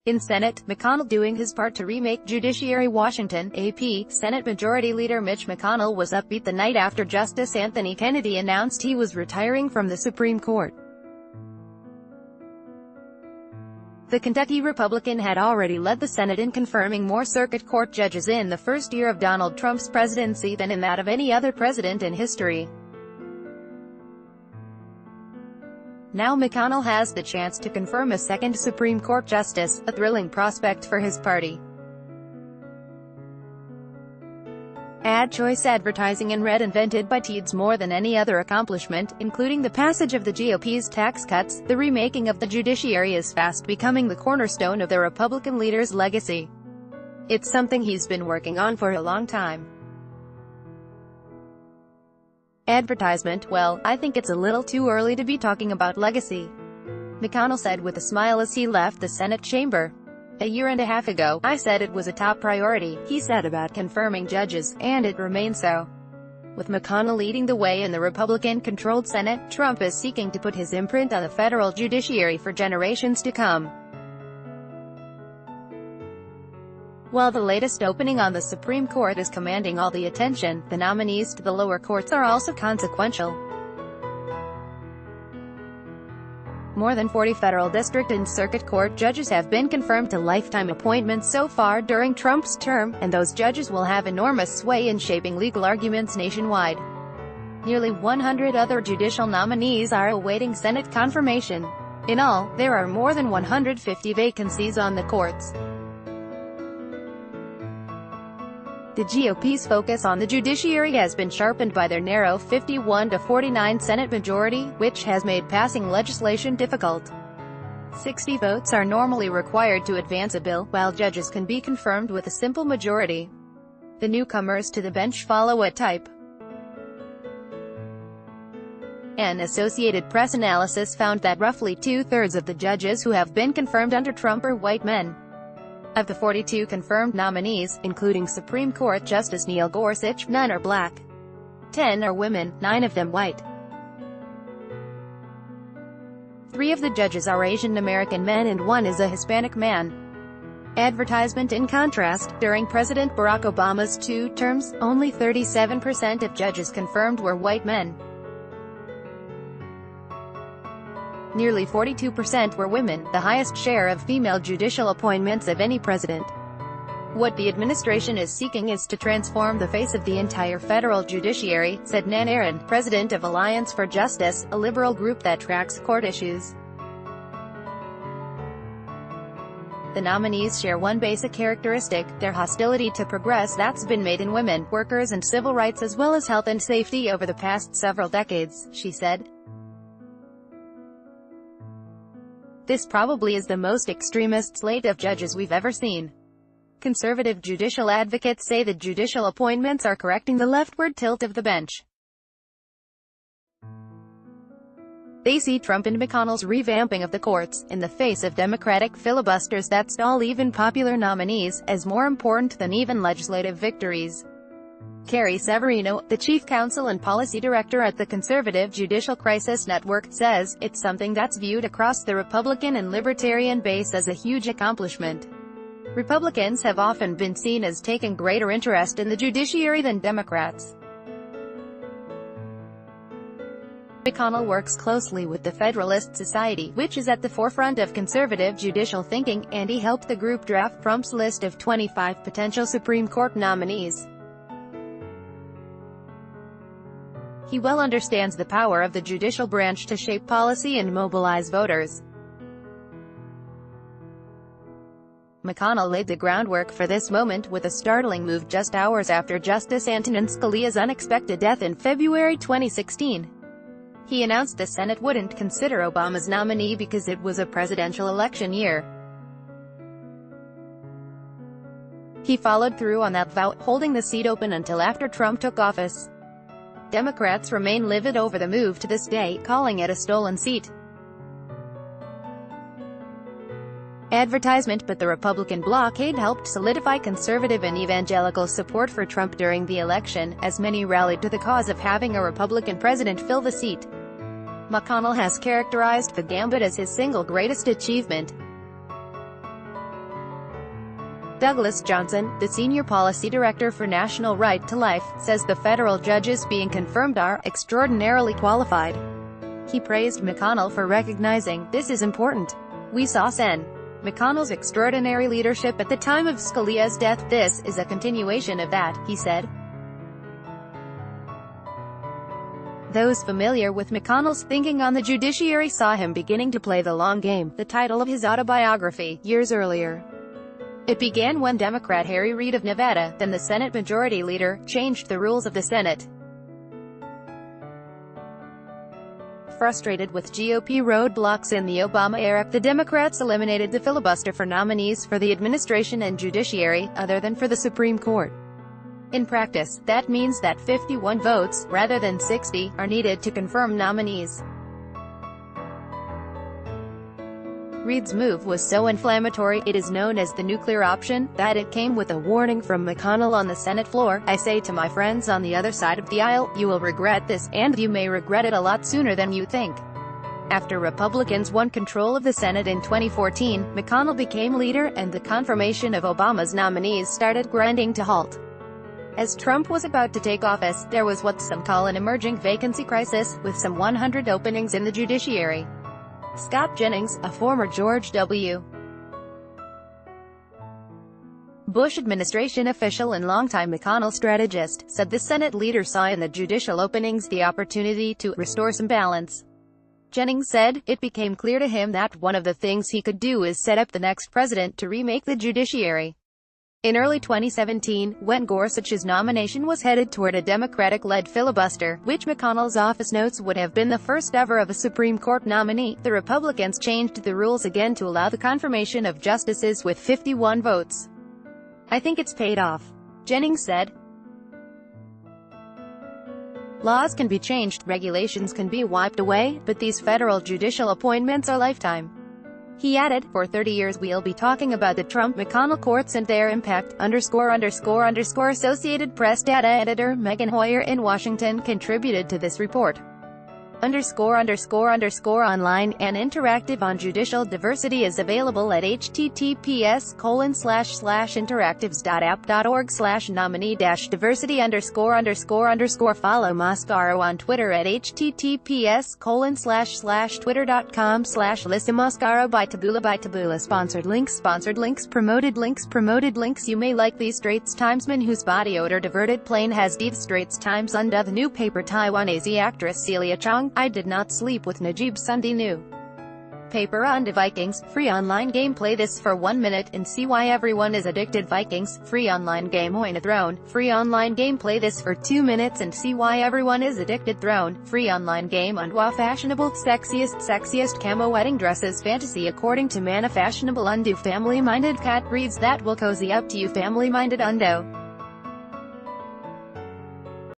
In Senate, McConnell doing his part to remake judiciary. Washington, AP, Senate Majority Leader Mitch McConnell was upbeat the night after Justice Anthony Kennedy announced he was retiring from the Supreme Court. The Kentucky Republican had already led the Senate in confirming more circuit court judges in the first year of Donald Trump's presidency than in that of any other president in history. Now McConnell has the chance to confirm a second Supreme Court justice, a thrilling prospect for his party. Ad choice advertising and red invented by Teeds more than any other accomplishment, including the passage of the GOP's tax cuts. The remaking of the judiciary is fast becoming the cornerstone of the Republican leader's legacy. It's something he's been working on for a long time. Advertisement? Well, I think it's a little too early to be talking about legacy, McConnell said with a smile as he left the Senate chamber. A year and a half ago, I said it was a top priority, he said about confirming judges, and it remains so. With McConnell leading the way in the Republican-controlled Senate, Trump is seeking to put his imprint on the federal judiciary for generations to come. While the latest opening on the Supreme Court is commanding all the attention, the nominees to the lower courts are also consequential. More than 40 federal district and circuit court judges have been confirmed to lifetime appointments so far during Trump's term, and those judges will have enormous sway in shaping legal arguments nationwide. Nearly 100 other judicial nominees are awaiting Senate confirmation. In all, there are more than 150 vacancies on the courts. The GOP's focus on the judiciary has been sharpened by their narrow 51-49 Senate majority, which has made passing legislation difficult. 60 votes are normally required to advance a bill, while judges can be confirmed with a simple majority. The newcomers to the bench follow a type. An Associated Press analysis found that roughly two-thirds of the judges who have been confirmed under Trump are white men. Of the 42 confirmed nominees, including Supreme Court Justice Neil Gorsuch, none are black. 10 are women, 9 of them white. 3 of the judges are Asian American men and 1 is a Hispanic man. Advertisement. In contrast, during President Barack Obama's 2 terms, only 37% of judges confirmed were white men. Nearly 42% were women, the highest share of female judicial appointments of any president. What the administration is seeking is to transform the face of the entire federal judiciary, said Nan Aaron, president of Alliance for Justice, a liberal group that tracks court issues. The nominees share one basic characteristic: their hostility to progress that's been made in women, workers and civil rights as well as health and safety over the past several decades, she said. This probably is the most extremist slate of judges we've ever seen. Conservative judicial advocates say the judicial appointments are correcting the leftward tilt of the bench. They see Trump and McConnell's revamping of the courts, in the face of Democratic filibusters that stall even popular nominees, as more important than even legislative victories. Carrie Severino, the chief counsel and policy director at the conservative Judicial Crisis Network, says, it's something that's viewed across the Republican and Libertarian base as a huge accomplishment. Republicans have often been seen as taking greater interest in the judiciary than Democrats. McConnell works closely with the Federalist Society, which is at the forefront of conservative judicial thinking, and he helped the group draft Trump's list of 25 potential Supreme Court nominees. He well understands the power of the judicial branch to shape policy and mobilize voters. McConnell laid the groundwork for this moment with a startling move just hours after Justice Antonin Scalia's unexpected death in February 2016. He announced the Senate wouldn't consider Obama's nominee because it was a presidential election year. He followed through on that vow, holding the seat open until after Trump took office. Democrats remain livid over the move to this day, calling it a stolen seat. Advertisement. But the Republican blockade helped solidify conservative and evangelical support for Trump during the election, as many rallied to the cause of having a Republican president fill the seat. McConnell has characterized the gambit as his single greatest achievement. Douglas Johnson, the senior policy director for National Right to Life, says the federal judges being confirmed are extraordinarily qualified. He praised McConnell for recognizing, "This is important. We saw Sen. McConnell's extraordinary leadership at the time of Scalia's death. This is a continuation of that," he said. Those familiar with McConnell's thinking on the judiciary saw him beginning to play the long game, the title of his autobiography, years earlier. It began when Democrat Harry Reid of Nevada, then the Senate Majority Leader, changed the rules of the Senate. Frustrated with GOP roadblocks in the Obama era, the Democrats eliminated the filibuster for nominees for the administration and judiciary, other than for the Supreme Court. In practice, that means that 51 votes, rather than 60, are needed to confirm nominees. Reid's move was so inflammatory, it is known as the nuclear option, that it came with a warning from McConnell on the Senate floor. "I say to my friends on the other side of the aisle, you will regret this, and you may regret it a lot sooner than you think." After Republicans won control of the Senate in 2014, McConnell became leader, and the confirmation of Obama's nominees started grinding to halt. As Trump was about to take office, there was what some call an emerging vacancy crisis, with some 100 openings in the judiciary. Scott Jennings, a former George W. Bush administration official and longtime McConnell strategist, said the Senate leader saw in the judicial openings the opportunity to restore some balance. Jennings said, "It became clear to him that one of the things he could do is set up the next president to remake the judiciary." In early 2017, when Gorsuch's nomination was headed toward a Democratic-led filibuster, which McConnell's office notes would have been the first ever of a Supreme Court nominee, the Republicans changed the rules again to allow the confirmation of justices with 51 votes. "I think it's paid off," Jennings said. "Laws can be changed, regulations can be wiped away, but these federal judicial appointments are lifetime." He added, "For 30 years we'll be talking about the Trump-McConnell courts and their impact." Associated Press data editor Megan Hoyer in Washington contributed to this report. Online and interactive on judicial diversity is available at https://interactives.app.org/nominee-diversity___. Follow Mascaro on Twitter at https://twitter.com/lista Mascaro by Taboola. Sponsored links, promoted links. You may like the Straits Timesman whose body odor diverted plane has the Straits Times under the new paper. Taiwanese actress Celia Chong, "I did not sleep with Najib Sunday new paper on the Vikings." Free online game. Play this for 1 minute and see why everyone is addicted. Vikings. Free online game. Oin a Throne. Free online game. Play this for 2 minutes and see why everyone is addicted. Throne. Free online game. Undwa fashionable. Sexiest camo wedding dresses. Fantasy according to Mana fashionable. Undo family-minded. Cat reads that will cozy up to you. Family-minded. Undo.